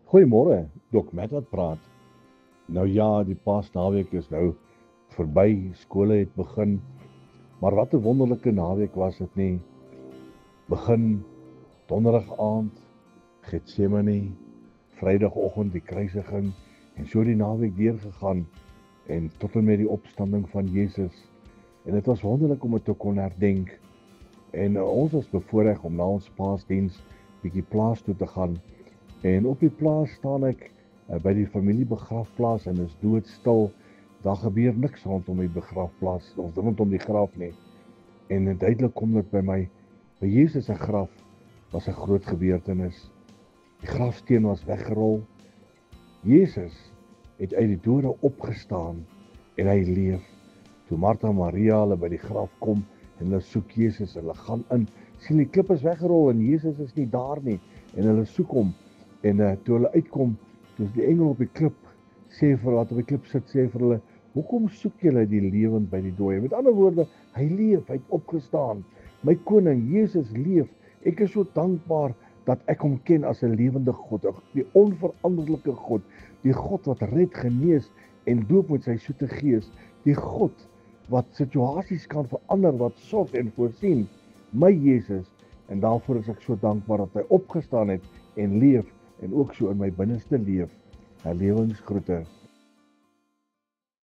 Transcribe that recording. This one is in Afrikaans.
Goeiemôre, Dok Matt wat praat. Nou ja, die Paasnaweek is nou verby, skole het begin, maar wat 'n wonderlike naweek was dit nie. Begin donderdag aand, Getsemane, Vrydagoggend die kruisiging en so die naweek deurgegaan en tot en met die opstanding van Jesus. En dit was wonderlik om dit te kon herdenk. En ons was bevoorreg om na ons Paasdiens bietjie plaas toe te gaan. En op die plaas staan ek by die familiebegrafplaas en is doodstil. Daar gebeur niks rondom die begrafplaas, ons rondom die graf nie. En duidelik kom dit by my, by Jesus se graf was 'n groot gebeurtenis. Die grafsteen was weggerol. Jesus het uit die dode opgestaan en hy leef. Toe Martha en Maria hulle by die graf kom en hulle soek Jesus, hulle gaan in, sien die klip is weggerol en Jesus is nie daar nie en hulle soek hom. En toe hulle uitkom, toe die engel op die klip sê vir wat op die klip sit, sê vir hulle, hoekom soek julle die lewend by die dooie? Met ander woorde, hy leef, hy het opgestaan. My koning, Jesus leef. Ek is so dankbaar dat ek hom ken as 'n lewende God, die onveranderlike God, die God wat red, genees en doop met sy soete gees, die God wat situasies kan verander, wat sorg en voorsien, my Jesus, en daarvoor is ek so dankbaar dat hy opgestaan het en leef, en ook so in my binneste leef. Herlewingsgroete.